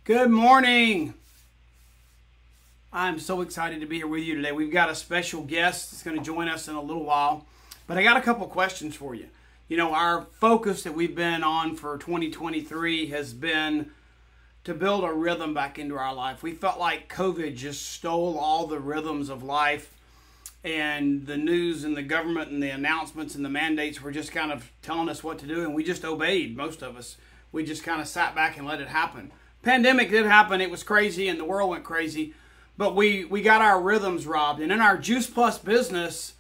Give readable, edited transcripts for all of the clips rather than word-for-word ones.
Good morning. I'm so excited to be here with you today. We've got a special guest that's going to join us in a little while, but I got a couple questions for you. You know, our focus that we've been on for 2023 has been to build a rhythm back into our life. We felt like COVID just stole all the rhythms of life, and the news and the government and the announcements and the mandates were just kind of telling us what to do, and we just obeyed, most of us. We just kind of sat back and let it happen. Pandemic did happen. It was crazy and the world went crazy, but we got our rhythms robbed. And in our Juice Plus business,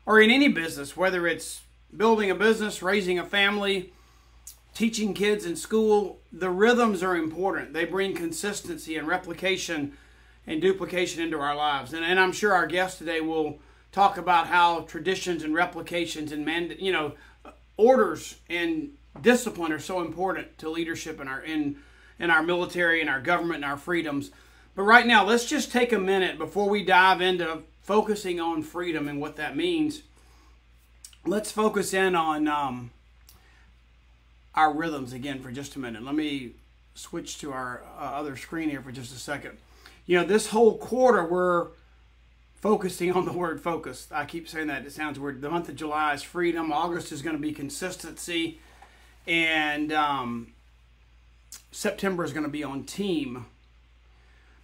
or in any business, whether it's building a business, raising a family, teaching kids in school, the rhythms are important. They bring consistency and replication and duplication into our lives. And I'm sure our guest today will talk about how traditions and replications and orders and discipline are so important to leadership in our military and our government and our freedoms. But right now, let's just take a minute before we dive into focusing on freedom and what that means. Let's focus in on our rhythms again for just a minute. Let me switch to our other screen here for just a second. You know, this whole quarter, we're focusing on the word focus. I keep saying that. It sounds weird. The month of July is freedom. August is going to be consistency. And September is going to be on team.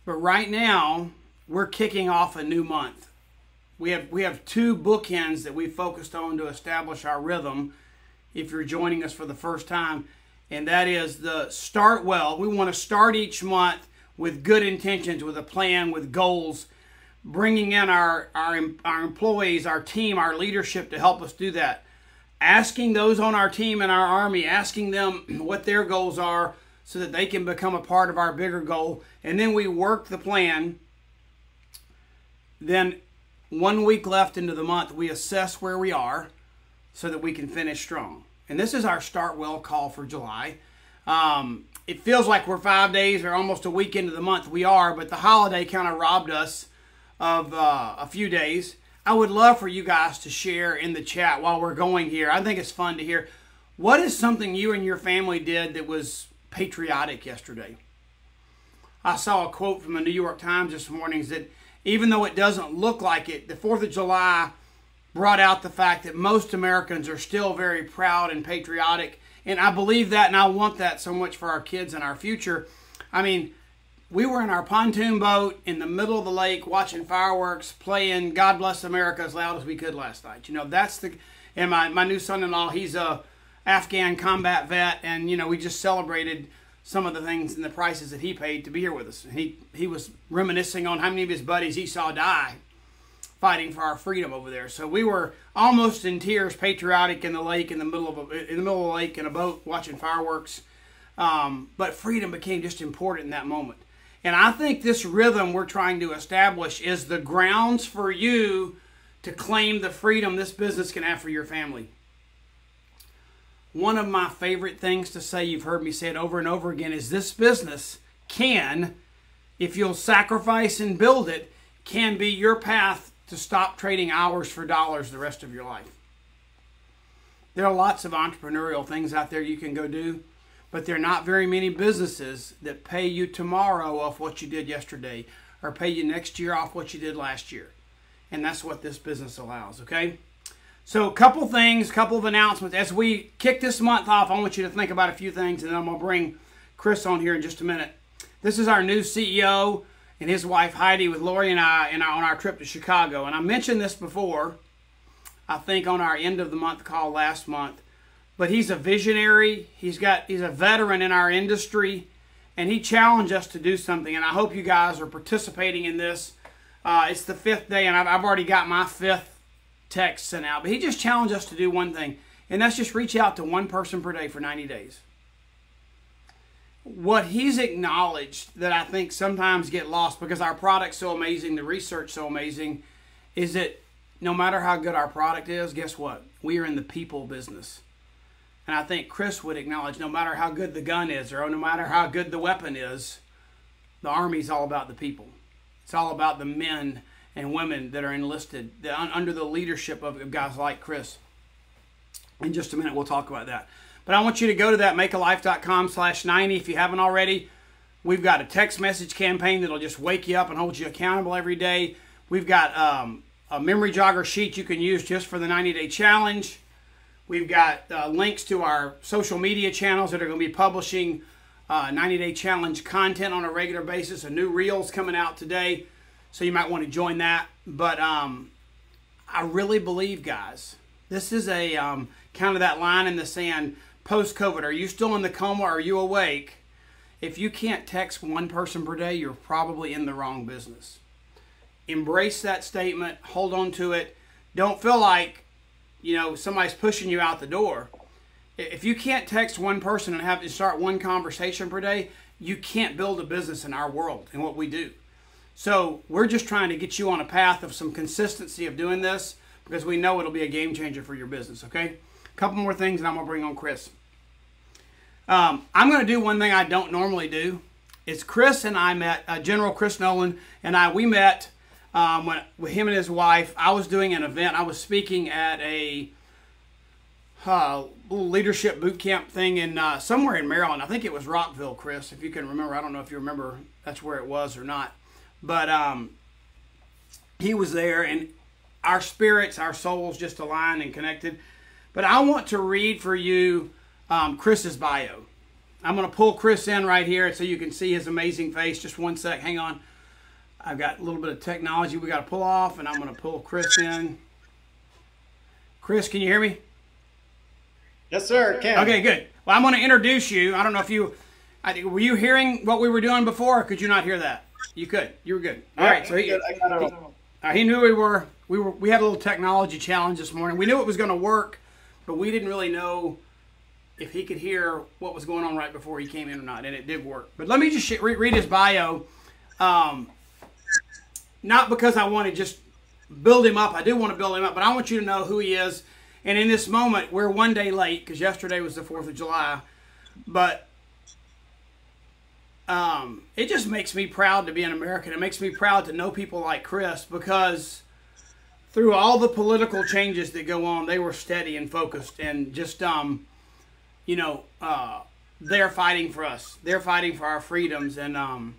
But right now, we're kicking off a new month. We have two bookends that we focused on to establish our rhythm, if you're joining us for the first time. And that is the start well. We want to start each month with good intentions, with a plan, with goals, bringing in our employees, our team, our leadership to help us do that. Asking those on our team and our army, asking them what their goals are so that they can become a part of our bigger goal. And then we work the plan. Then 1 week left into the month, we assess where we are so that we can finish strong. And this is our Start Well call for July. It feels like we're 5 days or almost a week into the month. We are, but the holiday kind of robbed us of a few days. I would love for you guys to share in the chat while we're going here. I think it's fun to hear. What is something you and your family did that was patriotic yesterday? I saw a quote from the New York Times this morning that even though it doesn't look like it, the 4th of July brought out the fact that most Americans are still very proud and patriotic. And I believe that, and I want that so much for our kids and our future. I mean, we were in our pontoon boat in the middle of the lake watching fireworks, playing God Bless America as loud as we could last night. You know, and my new son-in-law, he's a Afghan combat vet, and, you know, we just celebrated some of the things and the prices that he paid to be here with us. He was reminiscing on how many of his buddies he saw die fighting for our freedom over there. So we were almost in tears, patriotic in the lake, in the middle of the lake in a boat watching fireworks. But freedom became just important in that moment. And I think this rhythm we're trying to establish is the grounds for you to claim the freedom this business can have for your family. One of my favorite things to say, you've heard me say it over and over again, is this business can, if you'll sacrifice and build it, can be your path to stop trading hours for dollars the rest of your life. There are lots of entrepreneurial things out there you can go do, but there are not very many businesses that pay you tomorrow off what you did yesterday or pay you next year off what you did last year. And that's what this business allows, okay? So a couple things, couple of announcements. As we kick this month off, I want you to think about a few things, and then I'm going to bring Chris on here in just a minute. This is our new CEO and his wife Heidi with Lori and I on our trip to Chicago. And I mentioned this before, I think on our end of the month call last month. But he's a visionary. He's a veteran in our industry, and he challenged us to do something. And I hope you guys are participating in this. It's the 5th day, and I've already got my 5th text sent out. But he just challenged us to do one thing, and that's just reach out to one person per day for 90 days. What he's acknowledged that I think sometimes get lost because our product's so amazing, the research so amazing, is that no matter how good our product is, guess what? We are in the people business. And I think Chris would acknowledge no matter how good the gun is or no matter how good the weapon is, the Army's all about the people. It's all about the men and women that are enlisted under the leadership of guys like Chris. In just a minute, we'll talk about that. But I want you to go to that makealife.com/90 if you haven't already. We've got a text message campaign that'll just wake you up and hold you accountable every day. We've got a memory jogger sheet you can use just for the 90-day challenge. We've got links to our social media channels that are going to be publishing 90-day challenge content on a regular basis. A new reel's coming out today, so you might want to join that. But I really believe, guys, this is a kind of that line in the sand post-COVID. Are you still in the coma? Or are you awake? If you can't text one person per day, you're probably in the wrong business. Embrace that statement. Hold on to it. Don't feel like, you know, somebody's pushing you out the door. If you can't text one person and have to start one conversation per day, you can't build a business in our world and what we do. So we're just trying to get you on a path of some consistency of doing this because we know it'll be a game changer for your business, okay? A couple more things and I'm going to bring on Chris. I'm going to do one thing I don't normally do. It's Chris and I met, General Chris Nowland and we met with him and his wife. I was doing an event. I was speaking at a little leadership boot camp thing in somewhere in Maryland. I think it was Rockville, Chris, if you can remember. I don't know if you remember that's where it was or not. But he was there, and our spirits, our souls just aligned and connected. But I want to read for you Chris's bio. I'm going to pull Chris in right here so you can see his amazing face. Just one sec. Hang on. I've got a little bit of technology we got to pull off, and I'm going to pull Chris in. Chris, can you hear me? Yes, sir. Can. Okay, good. Well, I'm going to introduce you. I don't know if you, were you hearing what we were doing before, or could you not hear that? You could. You were good. All right. So he knew we were. We had a little technology challenge this morning. We knew it was going to work, but we didn't really know if he could hear what was going on right before he came in or not, and it did work. But let me just read his bio. Not because I want to just build him up. I do want to build him up, but I want you to know who he is. And in this moment, we're one day late because yesterday was the 4th of July. But it just makes me proud to be an American. It makes me proud to know people like Chris because through all the political changes that go on, they were steady and focused and just, they're fighting for us. They're fighting for our freedoms. And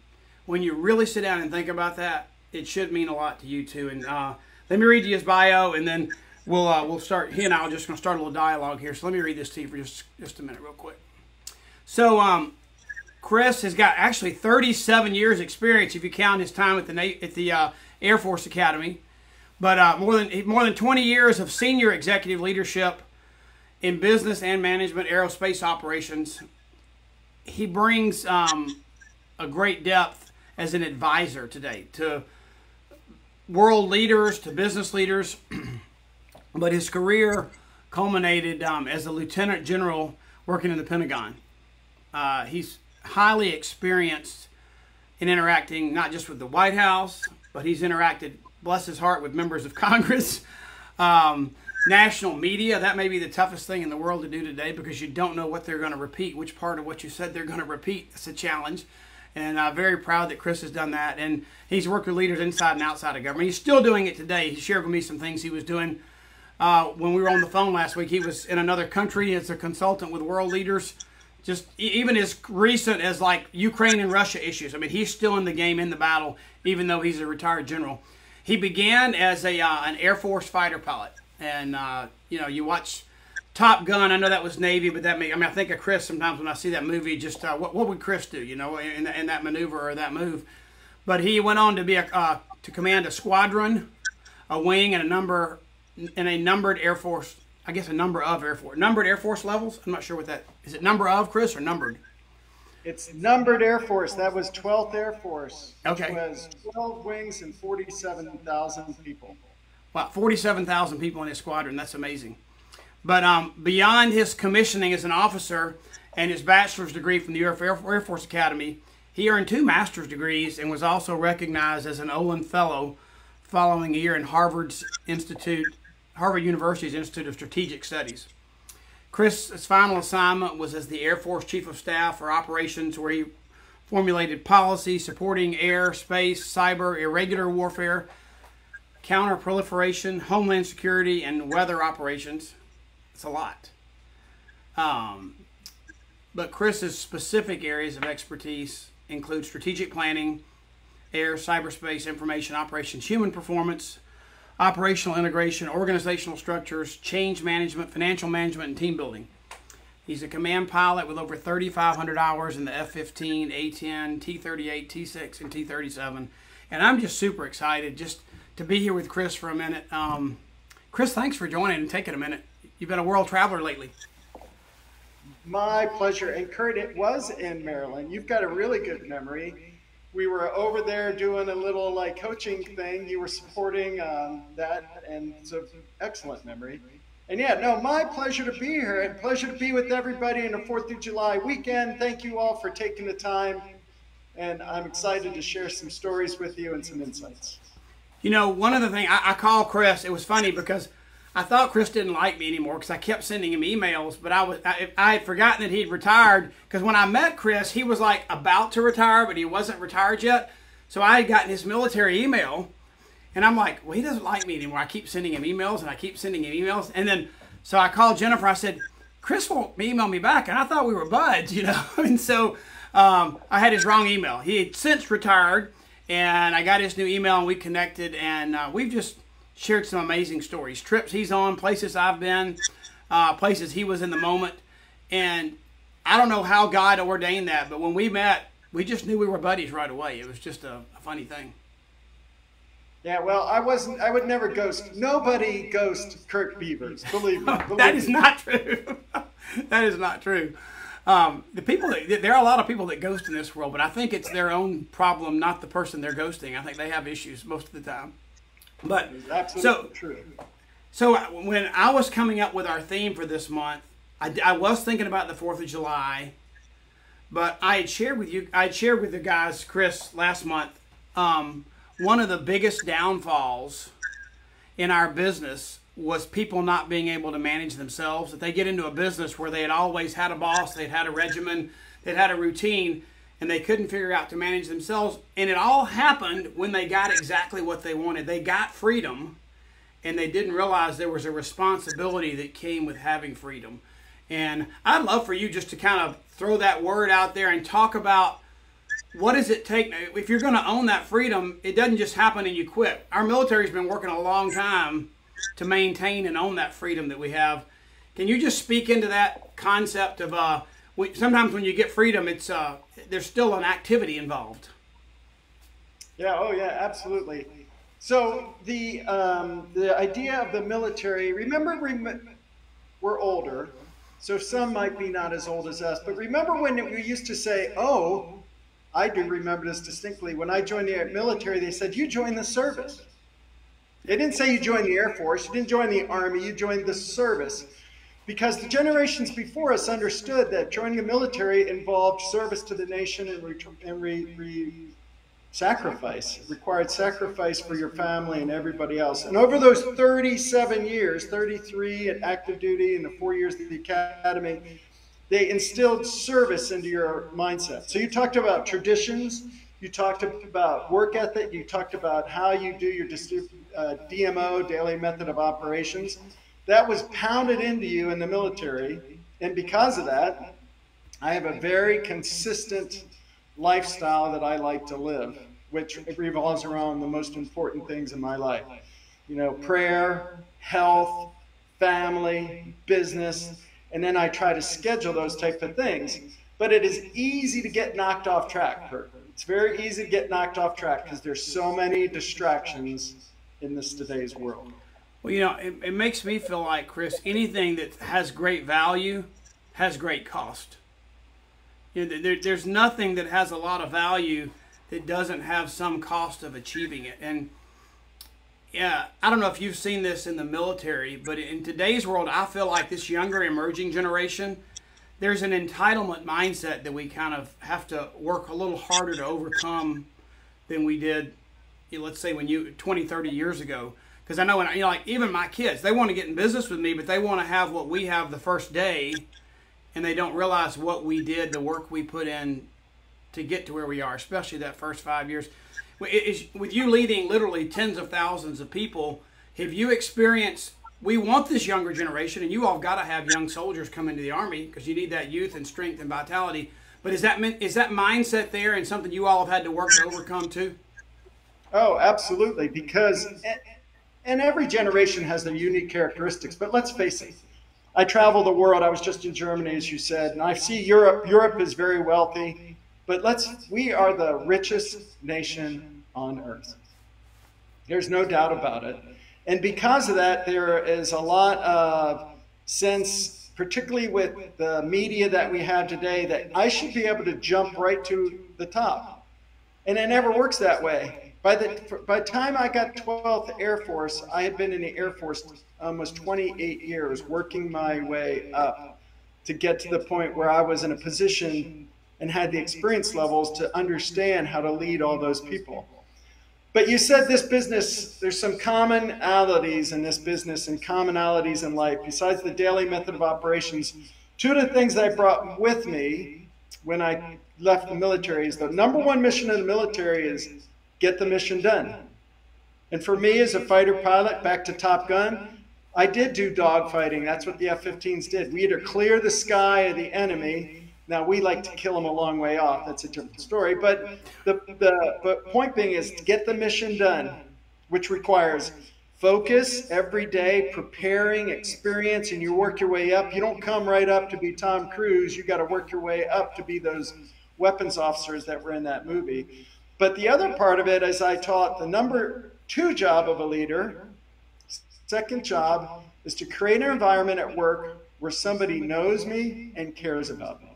when you really sit down and think about that, it should mean a lot to you too. And let me read you his bio, and then we'll start. He and I are just going to start a little dialogue here. So let me read this to you for just a minute, real quick. So Chris has got actually 37 years experience if you count his time at the Air Force Academy, but more than 20 years of senior executive leadership in business and management, aerospace operations. He brings a great depth as an advisor today to world leaders, to business leaders, but his career culminated as a lieutenant general working in the Pentagon. He's highly experienced in interacting not just with the White House, but he's interacted, bless his heart, with members of Congress, national media. That may be the toughest thing in the world to do today because you don't know what they're going to repeat, which part of what you said they're going to repeat. It's a challenge. And I'm very proud that Chris has done that. And he's worked with leaders inside and outside of government. He's still doing it today. He shared with me some things he was doing when we were on the phone last week. He was in another country as a consultant with world leaders. Just even as recent as like Ukraine and Russia issues. I mean, he's still in the game, in the battle, even though he's a retired general. He began as an Air Force fighter pilot. And, you watch Top Gun. I know that was Navy, but I think of Chris sometimes when I see that movie, just what would Chris do, in that maneuver or that move. But he went on to be to command a squadron, a wing, and a numbered Air Force, I guess a number of Air Force. Numbered Air Force levels? I'm not sure what that, is it number of, Chris, or numbered? It's numbered Air Force. That was 12th Air Force. Okay. Which was 12 wings and 47,000 people. Wow, 47,000 people in his squadron. That's amazing. But beyond his commissioning as an officer and his bachelor's degree from the Air Force Academy, he earned 2 master's degrees and was also recognized as an Olin Fellow following a year in Harvard University's Institute of Strategic Studies. Chris's final assignment was as the Air Force Chief of Staff for Operations, where he formulated policy supporting air, space, cyber, irregular warfare, counter-proliferation, homeland security, and weather operations. It's a lot. But Chris's specific areas of expertise include strategic planning, air, cyberspace, information operations, human performance, operational integration, organizational structures, change management, financial management, and team building. He's a command pilot with over 3,500 hours in the F-15, A-10, T-38, T-6, and T-37. And I'm just super excited just to be here with Chris for a minute. Chris, thanks for joining and taking a minute. You've been a world traveler lately. My pleasure. And Curt, it was in Maryland. You've got a really good memory. We were over there doing a little coaching thing. You were supporting that, and it's an excellent memory. And yeah, no, my pleasure to be here, and pleasure to be with everybody in the 4th of July weekend. Thank you all for taking the time, and I'm excited to share some stories with you and some insights. You know, one of the things, I called Chris, it was funny because I thought Chris didn't like me anymore because I kept sending him emails, but I had forgotten that he'd retired, because when I met Chris, he was like about to retire, but he wasn't retired yet. So I had gotten his military email, and I'm like, well, he doesn't like me anymore. I keep sending him emails, and I keep sending him emails. And then, so I called Jennifer. I said, Chris won't email me back, and I thought we were buds, you know. And so I had his wrong email. He had since retired, and I got his new email, and we connected, and we've just shared some amazing stories. Trips he's on, places I've been, places he was in the moment. And I don't know how God ordained that, but when we met, we just knew we were buddies right away. It was just a funny thing. Yeah, well, I would never ghost. Nobody ghosts Curt Beavers, believe me. That is not true. That is not true. There are a lot of people that ghost in this world, but I think it's their own problem, not the person they're ghosting. I think they have issues most of the time. But absolutely true. So when I was coming up with our theme for this month, I was thinking about the 4th of July, but I had shared with the guys, Chris, last month, one of the biggest downfalls in our business was people not being able to manage themselves. That they get into a business where they had always had a boss, they'd had a regimen, they'd had a routine, and they couldn't figure out to manage themselves. And it all happened when they got exactly what they wanted. They got freedom, and they didn't realize there was a responsibility that came with having freedom. And I'd love for you just to kind of throw that word out there and talk about what does it take. If you're going to own that freedom, it doesn't just happen and you quit. Our military's been working a long time to maintain and own that freedom that we have. Can you just speak into that concept of sometimes when you get freedom, it's there's still an activity involved. Yeah, oh yeah, absolutely. So the idea of the military, remember we're older, so some might be not as old as us, but remember when we used to say, oh, I do remember this distinctly, when I joined the military, they said, you joined the service. They didn't say you joined the Air Force, you didn't join the Army, you joined the service. Because the generations before us understood that joining the military involved service to the nation and sacrifice. It required sacrifice for your family and everybody else. And over those 37 years, 33 at active duty and the 4 years at the academy, they instilled service into your mindset. So you talked about traditions, you talked about work ethic, you talked about how you do your DMO, daily method of operations. That was pounded into you in the military, and because of that, I have a very consistent lifestyle that I like to live, which revolves around the most important things in my life. You know, prayer, health, family, business, and then I try to schedule those type of things. But it is easy to get knocked off track, Curt. It's very easy to get knocked off track because there's so many distractions in today's world. Well, you know, it makes me feel like, Chris, anything that has great value has great cost. You know, there's nothing that has a lot of value that doesn't have some cost of achieving it. And yeah, I don't know if you've seen this in the military, but in today's world, I feel like this younger emerging generation, there's an entitlement mindset that we kind of have to work a little harder to overcome than we did, let's say, 20, 30 years ago. Because I know, like even my kids, they want to get in business with me, but they want to have what we have the first day, and they don't realize what we did, the work we put in to get to where we are, especially that first 5 years. With you leading literally tens of thousands of people, have you experienced, we want this younger generation, and you all got to have young soldiers come into the Army because you need that youth and strength and vitality. But is that mindset there and something you all have had to work to overcome too? Oh, absolutely. Because, and every generation has their unique characteristics. But let's face it, I travel the world. I was just in Germany, as you said, and I see Europe. Europe is very wealthy, but we are the richest nation on earth. There's no doubt about it. And because of that, there is a lot of sense, particularly with the media that we have today, that I should be able to jump right to the top. And it never works that way. By the time I got 12th Air Force, I had been in the Air Force almost 28 years, working my way up to get to the point where I was in a position and had the experience levels to understand how to lead all those people. But you said this business, there's some commonalities in this business and commonalities in life. Besides the daily method of operations, two of the things I brought with me when I left the military is the number one mission of the military is get the mission done. And for me as a fighter pilot, back to Top Gun, I did do dogfighting. That's what the F-15s did. We had to clear the sky of the enemy. Now, we like to kill them a long way off. That's a different story. But the point being is to get the mission done, which requires focus every day, preparing, experience, and you work your way up. You don't come right up to be Tom Cruise. You got to work your way up to be those weapons officers that were in that movie. But the other part of it is I taught the number 2 job of a leader. Second job is to create an environment at work where somebody knows me and cares about me.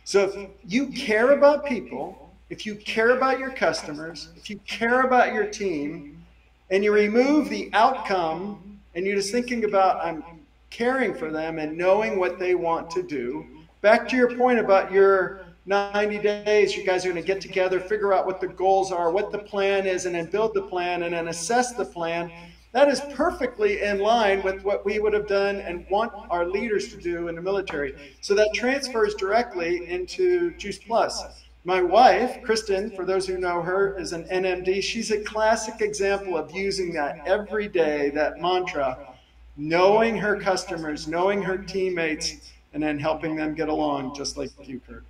So if you care about people, if you care about your customers, if you care about your team, and you remove the outcome and you're just thinking about I'm caring for them and knowing what they want to do, back to your point about your 90 days, you guys are going to get together, figure out what the goals are, what the plan is, and then build the plan and then assess the plan. That is perfectly in line with what we would have done and want our leaders to do in the military. So that transfers directly into Juice Plus. My wife, Kristen, for those who know her, is an NMD. She's a classic example of using that every day, that mantra, knowing her customers, knowing her teammates, and then helping them get along, just like you, Curt.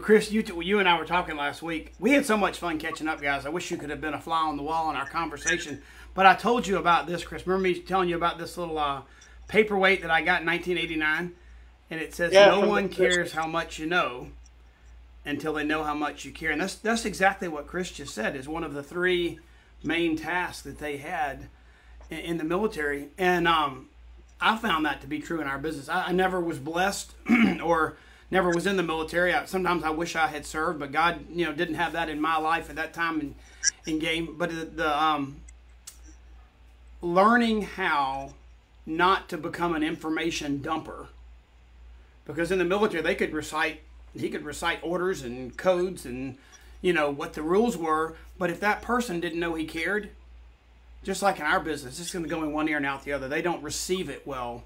Chris, you and I were talking last week. We had so much fun catching up, guys. I wish you could have been a fly on the wall in our conversation. But I told you about this, Chris. Remember me telling you about this little paperweight that I got in 1989? And it says, no one cares how much you know until they know how much you care. And that's exactly what Chris just said is one of the 3 main tasks that they had in the military. And I found that to be true in our business. I never was blessed or never was in the military. Sometimes I wish I had served, but God, didn't have that in my life at that time in game. But the learning how not to become an information dumper, because in the military he could recite orders and codes and what the rules were, but if that person didn't know he cared, just like in our business, it's going to go in one ear and out the other. They don't receive it well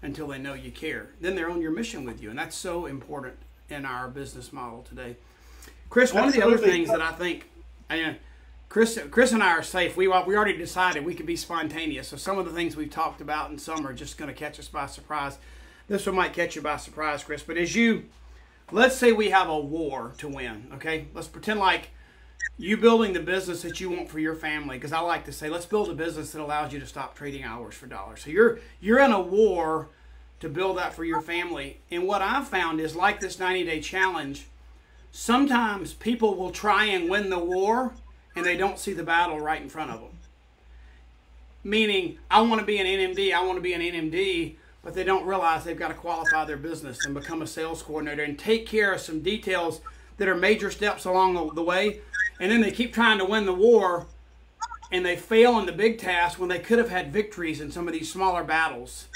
until they know you care. Then they're on your mission with you, and that's so important in our business model today. Chris, one of the other things that I think, Chris and I are safe. We already decided we could be spontaneous. So some of the things we've talked about and some are just going to catch us by surprise. This one might catch you by surprise, Chris. But let's say we have a war to win, okay? Let's pretend like you building the business that you want for your family. Because I like to say, let's build a business that allows you to stop trading hours for dollars. So you're in a war to build that for your family. And what I've found is like this 90-day challenge, sometimes people will try and win the war and they don't see the battle right in front of them. Meaning, I want to be an NMD, but they don't realize they've got to qualify their business and become a sales coordinator and take care of some details that are major steps along the way. And then they keep trying to win the war and they fail in the big task when they could have had victories in some of these smaller battles.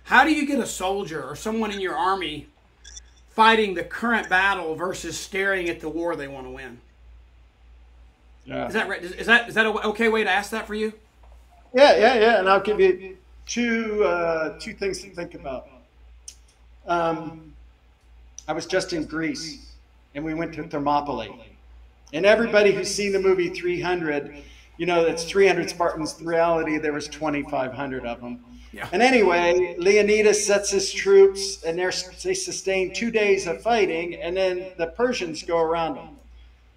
How do you get a soldier or someone in your army fighting the current battle versus staring at the war they want to win? Yeah. Is that right? Is that an okay way to ask that for you? Yeah. And I'll give you two things to think about. I was just in Greece, and we went to Thermopylae. And everybody who's seen the movie 300, that's 300 Spartans. In reality, there was 2,500 of them. Yeah. And anyway, Leonidas sets his troops, and they sustain 2 days of fighting, and then the Persians go around them.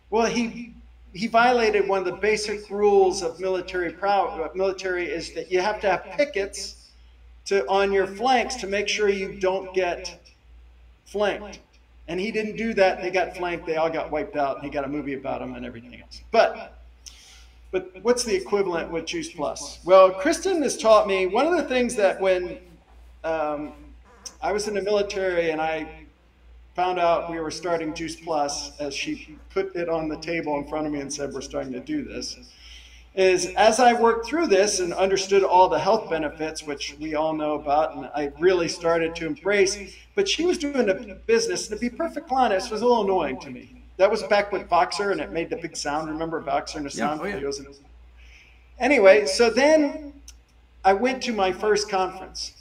Well, he violated one of the basic rules of military is that you have to have pickets on your flanks to make sure you don't get flanked. And he didn't do that. They got flanked. They all got wiped out. And he got a movie about them and everything else. But what's the equivalent with Juice Plus? Well, Kristen has taught me one of the things that when I was in the military and I found out we were starting Juice Plus, as she put it on the table in front of me and said, we're starting to do this, is as I worked through this and understood all the health benefits, which we all know about, and I really started to embrace, but she was doing a business, and to be perfectly honest, it was a little annoying to me. That was back with Voxer, and it made the big sound. Remember Voxer and the sound videos? Anyway, so then I went to my first conference.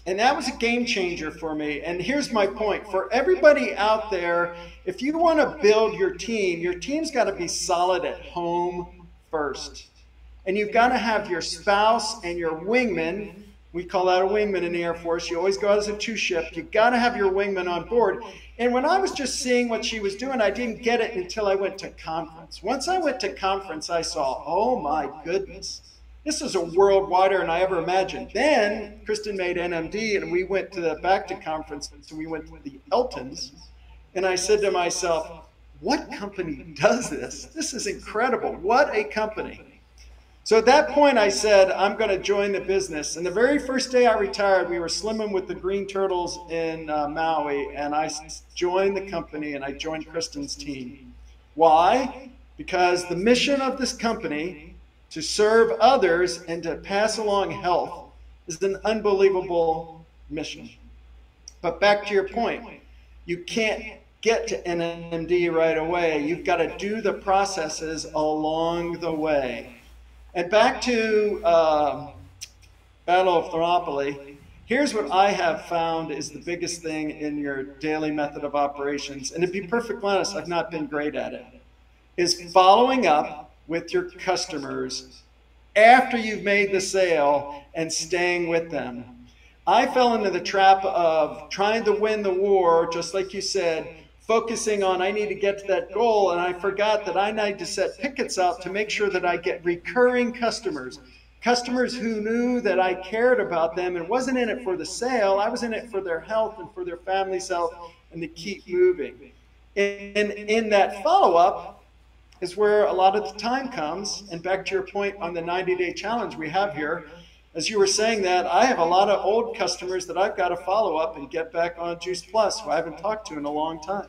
And that was a game changer for me. And here's my point. For everybody out there, if you want to build your team's got to be solid at home first. And you've got to have your spouse and your wingman. We call that a wingman in the Air Force. You always go out as a two-ship. You've got to have your wingman on board. And when I was just seeing what she was doing, I didn't get it until I went to conference. Once I went to conference, I saw, oh my goodness. This is a world wider than I ever imagined. Then Kristen made NMD, and we went back to conference, and we went to the Eltons. And I said to myself, what company does this? This is incredible. What a company. So at that point, I said, I'm going to join the business. And the very first day I retired, we were slimming with the Green Turtles in Maui, and I joined the company, and I joined Kristen's team. Why? Because the mission of this company, to serve others and to pass along health, is an unbelievable mission. But back to your point, you can't get to NMD right away. You've got to do the processes along the way. And back to Battle of Thermopylae, here's what I have found is the biggest thing in your daily method of operations. And to be perfectly honest, I've not been great at it, is following up with your customers after you've made the sale and staying with them. I fell into the trap of trying to win the war, just like you said, focusing on I need to get to that goal, and I forgot that I need to set pickets out to make sure that I get recurring customers, customers who knew that I cared about them and wasn't in it for the sale, I was in it for their health and for their family's health and to keep moving. And in that follow-up, is where a lot of the time comes. And back to your point on the 90-day challenge we have here, as you were saying that, I have a lot of old customers that I've got to follow up and get back on Juice Plus, who I haven't talked to in a long time.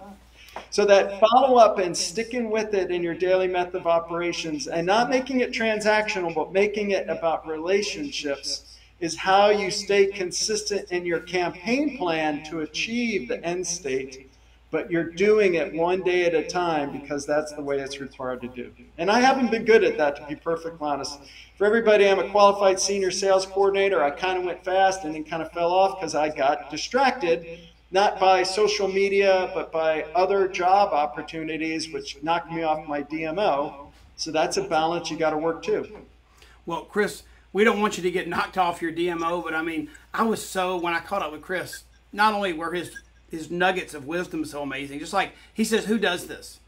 So that follow up and sticking with it in your daily method of operations and not making it transactional, but making it about relationships is how you stay consistent in your campaign plan to achieve the end state. But you're doing it one day at a time because that's the way it's required to do. And I haven't been good at that, to be perfectly honest. For everybody, I'm a qualified senior sales coordinator. I kind of went fast and then kind of fell off because I got distracted, not by social media, but by other job opportunities, which knocked me off my DMO. So that's a balance you got to work too. Well, Chris, we don't want you to get knocked off your DMO, but I mean, when I caught up with Chris, not only were his nuggets of wisdom so amazing. Just like he says, who does this?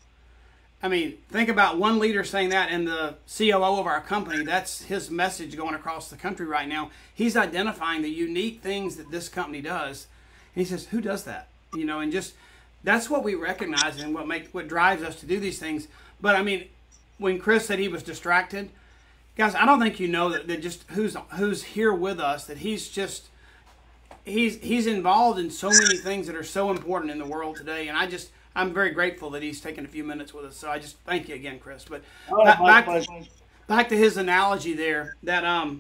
I mean, think about one leader saying that, and the COO of our company, that's his message going across the country right now. He's identifying the unique things that this company does. And he says, who does that? You know, and just that's what we recognize and what drives us to do these things. But I mean, when Chris said he was distracted, guys, I don't think you know that just who's here with us, that he's involved in so many things that are so important in the world today, and I'm very grateful that he's taken a few minutes with us. So I just thank you again, Chris. But back to his analogy there, that I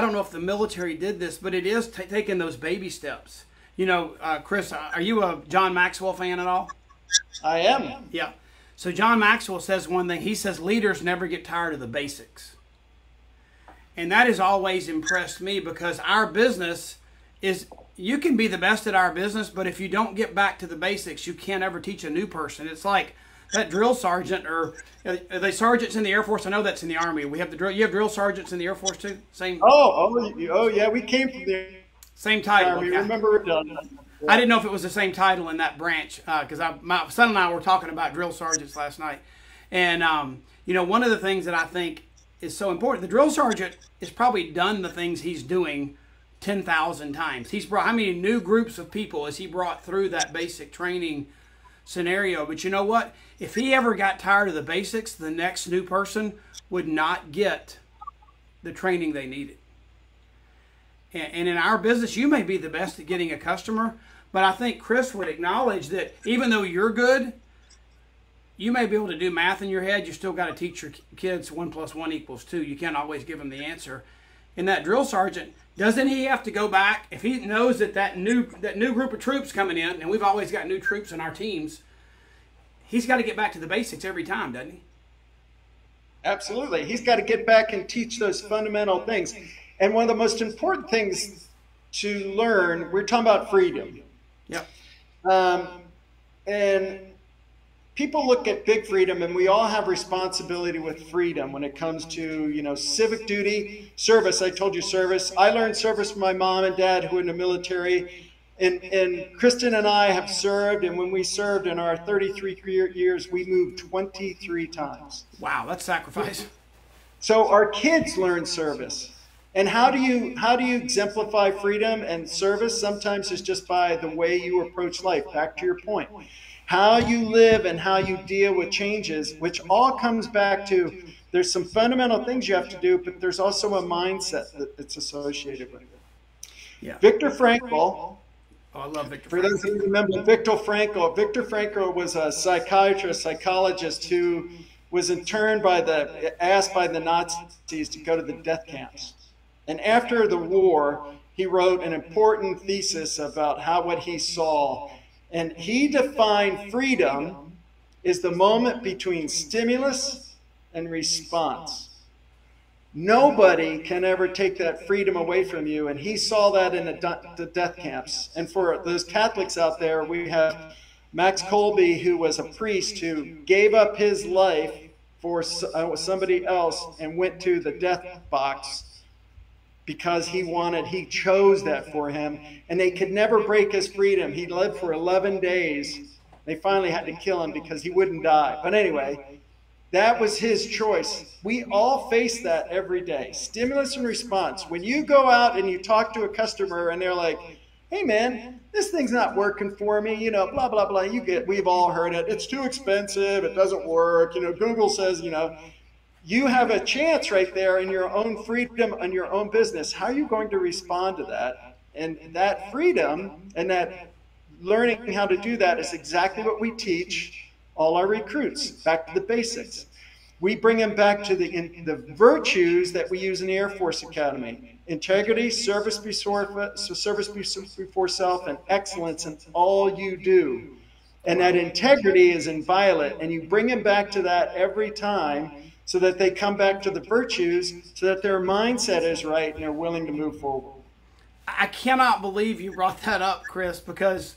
don't know if the military did this, but it is taking those baby steps. You know, Chris, are you a John Maxwell fan at all? I am. Yeah. So John Maxwell says one thing. He says leaders never get tired of the basics. And that has always impressed me, because our business is, you can be the best at our business, but if you don't get back to the basics, you can't ever teach a new person. It's like that drill sergeant, or are they sergeants in the Air Force? I know that's in the Army. We have the drill. You have drill sergeants in the Air Force too. Same. Oh yeah. We came from the same title. Army. Okay. Remember? Yeah. I didn't know if it was the same title in that branch because my son and I were talking about drill sergeants last night, and you know, one of the things that I think is so important, the drill sergeant has probably done the things he's doing 10,000 times. He's brought, how many new groups of people has he brought through that basic training scenario? But you know what? If he ever got tired of the basics, the next new person would not get the training they needed. And in our business, you may be the best at getting a customer, but I think Chris would acknowledge that even though you're good, you may be able to do math in your head. You still got to teach your kids 1 + 1 = 2. You can't always give them the answer. And that drill sergeant, doesn't he have to go back if he knows that new group of troops coming in, and we've always got new troops in our teams? He's got to get back to the basics every time, doesn't he? Absolutely. He's got to get back and teach those fundamental things. And one of the most important things to learn, we're talking about freedom. Yep. And people look at big freedom, and we all have responsibility with freedom when it comes to, you know, civic duty, service. I told you service. I learned service from my mom and dad who were in the military. And Kristen and I have served, and when we served in our 33 years, we moved 23 times. Wow, that's sacrifice. So our kids learn service. And how do you exemplify freedom and service? Sometimes it's just by the way you approach life. Back to your point. How you live and how you deal with changes, which all comes back to there's some fundamental things you have to do, but there's also a mindset that's associated with it. Yeah. Viktor Frankl. Oh, I love Viktor Frankl. For those who remember Viktor Frankl was a psychiatrist, psychologist who was asked by the Nazis to go to the death camps. And after the war, he wrote an important thesis about what he saw. And he defined freedom is the moment between stimulus and response. Nobody can ever take that freedom away from you. And he saw that in the death camps. And for those Catholics out there, we have Max Kolbe, who was a priest who gave up his life for somebody else and went to the death box because he chose that for him, and they could never break his freedom. He lived for 11 days. They finally had to kill him because he wouldn't die. But anyway, that was his choice. We all face that every day. Stimulus and response. When you go out and you talk to a customer and they're like, hey man, this thing's not working for me, you know, blah, blah, blah. We've all heard it. It's too expensive. It doesn't work. You know, Google says, you know, you have a chance right there in your own freedom and your own business. How are you going to respond to that? And that freedom and that learning how to do that is exactly what we teach all our recruits, back to the basics. We bring them back to the virtues that we use in the Air Force Academy. Integrity, service before self, and excellence in all you do. And that integrity is inviolate, and you bring them back to that every time, so that they come back to the virtues, so that their mindset is right and they're willing to move forward. I cannot believe you brought that up, Chris, because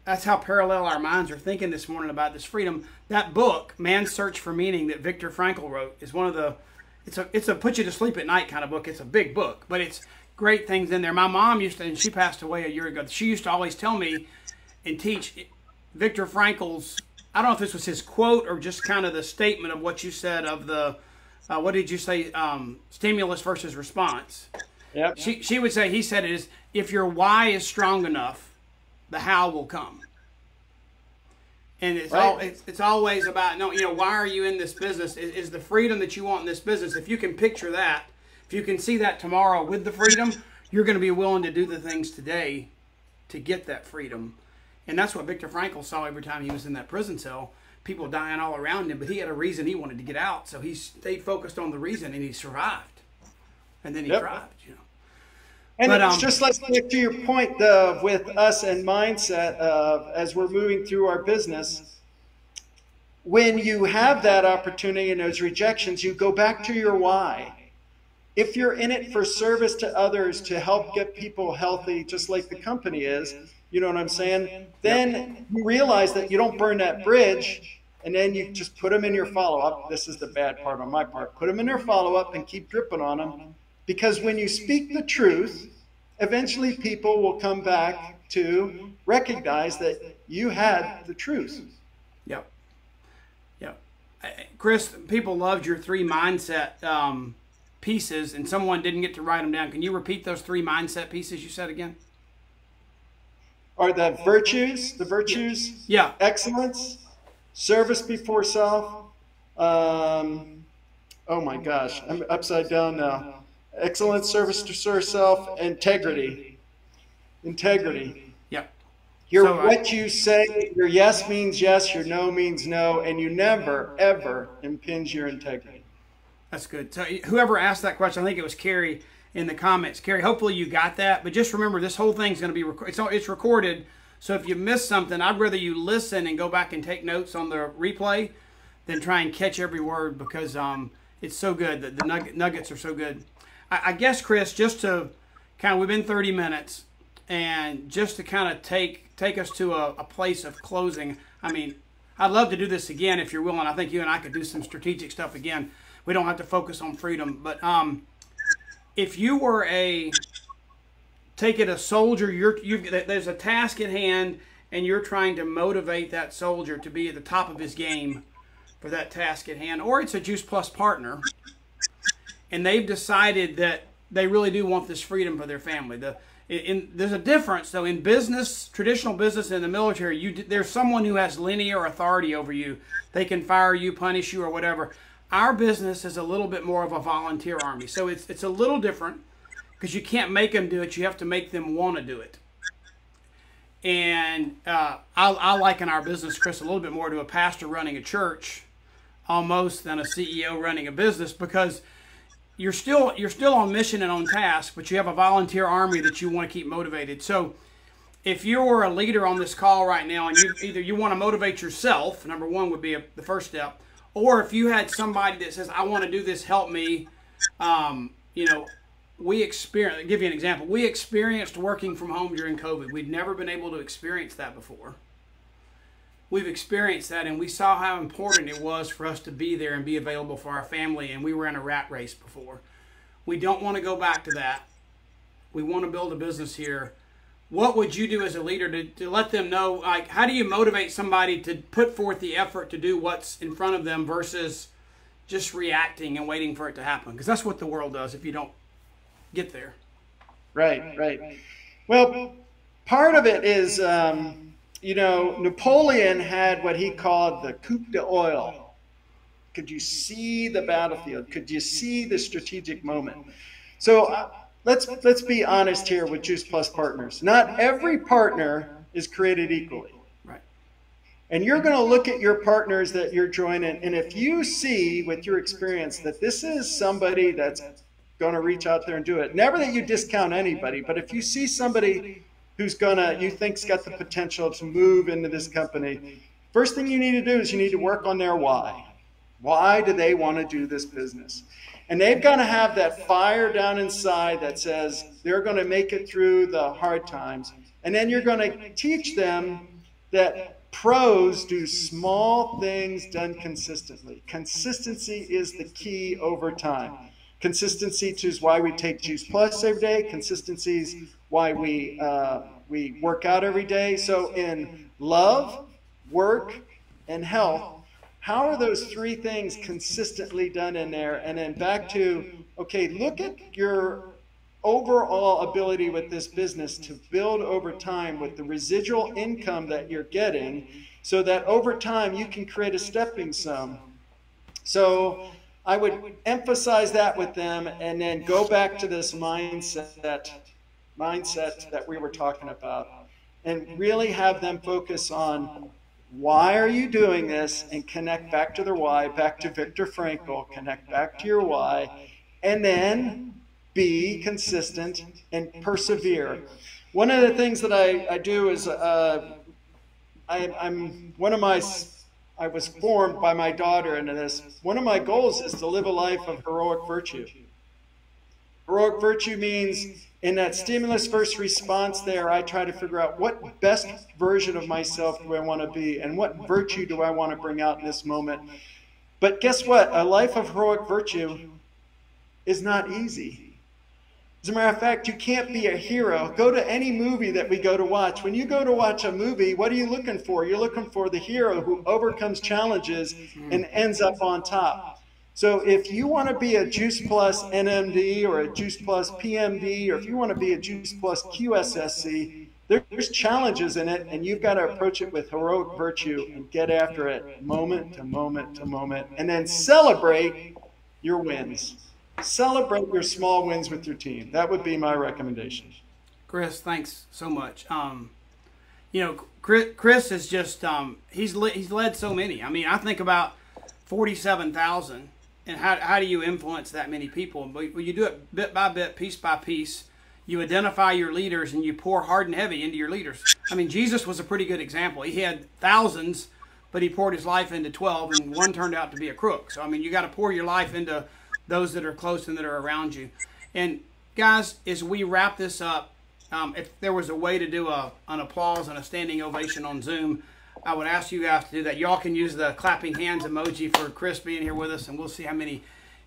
that's how parallel our minds are thinking this morning about this freedom. That book, Man's Search for Meaning, that Viktor Frankl wrote, is one of the, it's a put you to sleep at night kind of book. It's a big book, but it's great things in there. My mom used to, and she passed away a year ago, she used to always tell me and teach Viktor Frankl's, I don't know if this was his quote or just kind of the statement of what you said of the, what did you say, stimulus versus response. Yep. She would say, he said it is, if your why is strong enough, the how will come. And it's always about, no, you know, why are you in this business? Is the freedom that you want in this business, if you can picture that, if you can see that tomorrow with the freedom, you're going to be willing to do the things today to get that freedom. And that's what Viktor Frankl saw every time he was in that prison cell. People dying all around him, but he had a reason he wanted to get out. So he stayed focused on the reason, and he survived. And then he thrived, you know. And it's just like to your point with us and mindset as we're moving through our business, when you have that opportunity and those rejections, you go back to your why. If you're in it for service to others, to help get people healthy, just like the company is, you know what I'm saying? Then you realize that you don't burn that bridge and then you just put them in your follow-up. This is the bad part on my part. Put them in their follow-up and keep dripping on them, because when you speak the truth, eventually people will come back to recognize that you had the truth. Yep. Yep. Chris, people loved your 3 mindset pieces, and someone didn't get to write them down. Can you repeat those 3 mindset pieces you said again? Are the virtues? Yeah. Excellence, service before self. Oh my gosh, I'm upside down now. Excellence, service to self, integrity. Integrity. Yep. What you say, your yes means yes, your no means no, and you never, ever impinge your integrity. That's good. So whoever asked that question, I think it was Carrie in the comments. Carrie, hopefully you got that. But just remember, this whole thing's going to be it's recorded. So if you miss something, I'd rather you listen and go back and take notes on the replay than try and catch every word, because it's so good. The nuggets are so good. I guess, Chris, just to kind of, we've been 30 minutes, and just to kind of take us to a place of closing. I mean, I'd love to do this again if you're willing. I think you and I could do some strategic stuff again. We don't have to focus on freedom, but if you were a soldier, there's a task at hand, and you're trying to motivate that soldier to be at the top of his game for that task at hand, or it's a Juice Plus partner, and they've decided that they really do want this freedom for their family. There's a difference, though, in business, traditional business, and in the military. There's someone who has linear authority over you. They can fire you, punish you, or whatever. Our business is a little bit more of a volunteer army, so it's a little different, because you can't make them do it. You have to make them want to do it. And I liken our business, Chris, a little bit more to a pastor running a church almost than a CEO running a business, because you're still on mission and on task, but you have a volunteer army that you want to keep motivated. So if you're a leader on this call right now, and you want to motivate yourself, number one would be the first step, or if you had somebody that says, I want to do this, help me, I'll give you an example. We experienced working from home during COVID. We'd never been able to experience that before. We've experienced that, and we saw how important it was for us to be there and be available for our family, and we were in a rat race before. We don't want to go back to that. We want to build a business here. What would you do as a leader to let them know, like, how do you motivate somebody to put forth the effort to do what's in front of them versus just reacting and waiting for it to happen? Because that's what the world does if you don't get there. Right. Well, part of it is, Napoleon had what he called the coup d'oil. Could you see the battlefield? Could you see the strategic moment? So let's be honest here with Juice Plus partners. Not every partner is created equally. Right. And you're going to look at your partners that you're joining, and if you see with your experience that this is somebody that's going to reach out there and do it, never that you discount anybody, but if you see somebody who's you think's got the potential to move into this company, first thing you need to do is you need to work on their why. Why do they want to do this business? And they've got to have that fire down inside that says they're going to make it through the hard times. And then you're going to teach them that pros do small things done consistently. Consistency is the key over time. Consistency is why we take Juice Plus every day. Consistency is why we work out every day. So in love, work, and health, how are those 3 things consistently done in there? And then back to, okay, look at your overall ability with this business to build over time with the residual income that you're getting, so that over time you can create a stepping stone. So I would emphasize that with them, and then go back to this mindset that we were talking about, and really have them focus on why are you doing this, and connect back to their why, back to Viktor Frankl, connect back to your why, and then be consistent and persevere. One of the things that I do is I was formed by my daughter into this. One of my goals is to live a life of heroic virtue. Heroic virtue means In that stimulus first response there, I try to figure out what best version of myself do I want to be and what virtue do I want to bring out in this moment. But guess what? A life of heroic virtue is not easy. As a matter of fact, you can't be a hero. Go to any movie that we go to watch. When you go to watch a movie, what are you looking for? You're looking for the hero who overcomes challenges and ends up on top. So if you want to be a Juice Plus NMD or a Juice Plus PMD, or if you want to be a Juice Plus QSSC, there's challenges in it, and you've got to approach it with heroic virtue and get after it moment to moment to moment, and then celebrate your wins. Celebrate your small wins with your team. That would be my recommendation. Chris, thanks so much. You know, Chris is just, he's led so many. I mean, I think about 47,000, and how do you influence that many people? But you do it bit by bit, piece by piece. You identify your leaders, and you pour hard and heavy into your leaders. I mean, Jesus was a pretty good example. He had thousands, but he poured his life into 12, and one turned out to be a crook. So, I mean, you got to pour your life into those that are close and that are around you. And guys, as we wrap this up, if there was a way to do an applause and a standing ovation on Zoom, I would ask you guys to do that. Y'all can use the clapping hands emoji for Chris being here with us, and we'll see how many,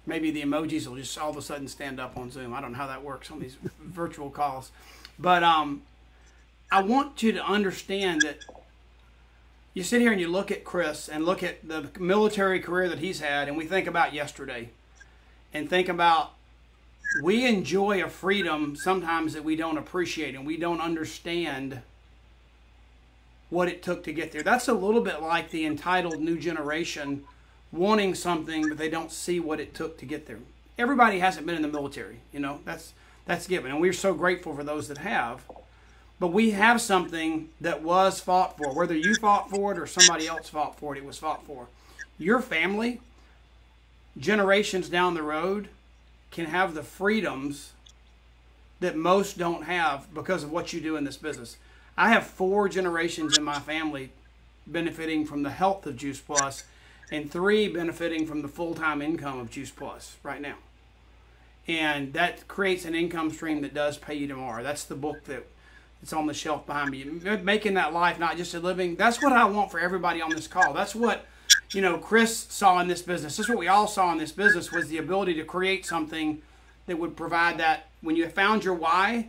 maybe the emojis will just all of a sudden stand up on Zoom. I don't know how that works on these virtual calls. But I want you to understand that you sit here and you look at Chris and look at the military career that he's had, and we think about yesterday. And think about, we enjoy a freedom sometimes that we don't appreciate, and we don't understand what it took to get there. That's a little bit like the entitled new generation wanting something, but they don't see what it took to get there. Everybody hasn't been in the military, you know, that's given. And we're so grateful for those that have. But we have something that was fought for. Whether you fought for it or somebody else fought for it, it was fought for. Your family, generations down the road, can have the freedoms that most don't have because of what you do in this business. I have 4 generations in my family benefiting from the health of Juice Plus, and 3 benefiting from the full-time income of Juice Plus right now. And that creates an income stream that does pay you tomorrow. That's the book that's on the shelf behind me. Making that life not just a living. That's what I want for everybody on this call. That's what, you know, Chris saw in this business. This is what we all saw in this business, was the ability to create something that would provide that. When you have found your why,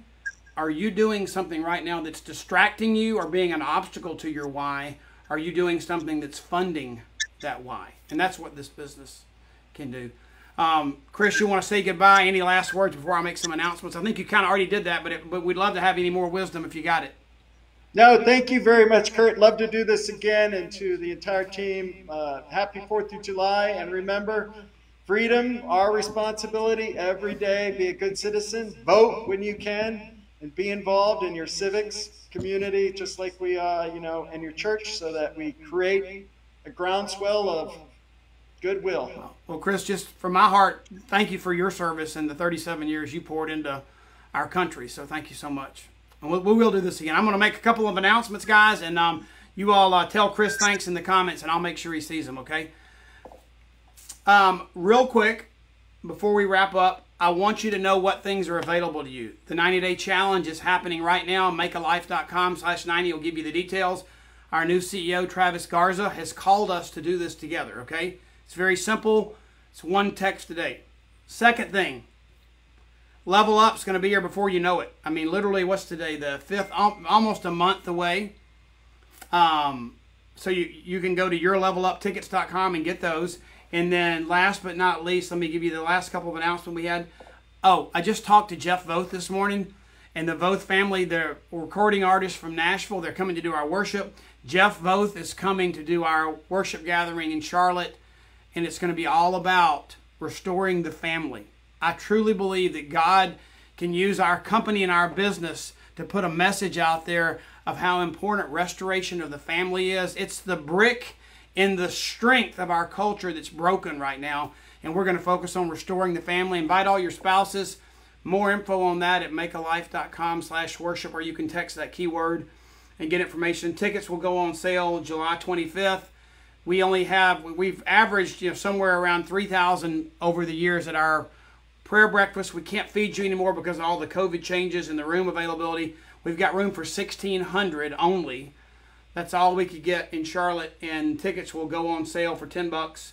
are you doing something right now that's distracting you or being an obstacle to your why? Are you doing something that's funding that why? And that's what this business can do. Chris, you want to say goodbye? Any last words before I make some announcements? I think you kind of already did that, but we'd love to have any more wisdom if you got it. No, thank you very much, Curt. Love to do this again. And to the entire team, happy 4th of July. And remember, freedom, our responsibility every day. Be a good citizen. Vote when you can. And be involved in your civics community, just like we are, you know, in your church, so that we create a groundswell of goodwill. Well, Chris, just from my heart, thank you for your service and the 37 years you poured into our country. So thank you so much. And we will do this again. I'm going to make a couple of announcements, guys, and you all tell Chris thanks in the comments, and I'll make sure he sees them, okay? Real quick, before we wrap up, I want you to know what things are available to you. The 90-day challenge is happening right now. Makealife.com/90 will give you the details. Our new CEO, Travis Garza, has called us to do this together, okay? It's very simple. It's one text a day. Second thing, Level Up's going to be here before you know it. I mean, literally, what's today? The 5th, almost a month away. So you can go to yourleveluptickets.com and get those. And then last but not least, let me give you the last couple of announcements we had. Oh, I just talked to Jeff Voth this morning. And the Voth family, they're recording artists from Nashville. They're coming to do our worship. Jeff Voth is coming to do our worship gathering in Charlotte. And it's going to be all about restoring the family. I truly believe that God can use our company and our business to put a message out there of how important restoration of the family is. It's the brick in the strength of our culture that's broken right now. And we're going to focus on restoring the family. Invite all your spouses. More info on that at makealife.com/worship, or you can text that keyword and get information. Tickets will go on sale July 25th. We've averaged somewhere around 3,000 over the years at our prayer breakfast. We can't feed you anymore because of all the COVID changes and the room availability. We've got room for 1,600 only. That's all we could get in Charlotte, and tickets will go on sale for $10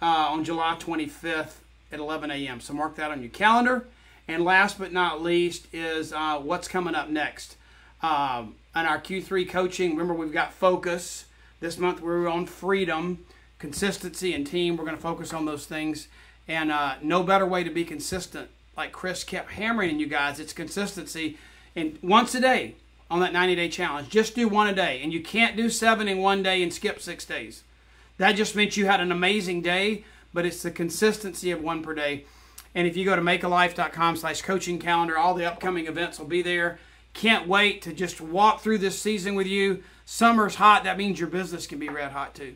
on July 25th at 11 a.m. So mark that on your calendar. And last but not least is what's coming up next. On our Q3 coaching, remember we've got focus. This month we're on freedom, consistency, and team. We're going to focus on those things. And no better way to be consistent, like Chris kept hammering you guys, it's consistency. And once a day on that 90-day challenge, just do one a day. And you can't do 7 in one day and skip 6 days. That just meant you had an amazing day, but it's the consistency of 1 per day. And if you go to makealife.com/coaching calendar, all the upcoming events will be there. Can't wait to just walk through this season with you. Summer's hot. That means your business can be red hot too.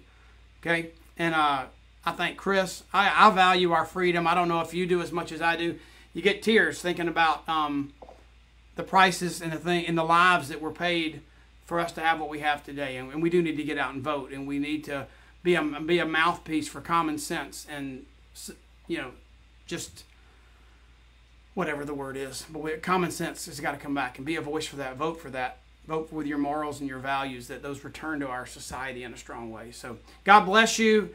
Okay? And I thank Chris. I value our freedom. I don't know if you do as much as I do. You get tears thinking about the prices and the lives that were paid for us to have what we have today. And we do need to get out and vote. And we need to be a mouthpiece for common sense and, just whatever the word is. But common sense has got to come back and be a voice for that. Vote for that. Vote with your morals and your values, that those return to our society in a strong way. So God bless you.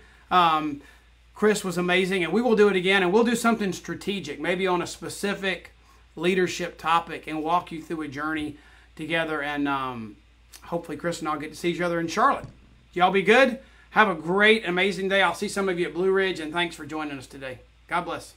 Chris was amazing, and we will do it again, and we'll do something strategic, maybe on a specific leadership topic, and walk you through a journey together. And hopefully Chris and I'll get to see each other in Charlotte. Y'all be good. Have a great, amazing day. I'll see some of you at Blue Ridge, and thanks for joining us today. God bless.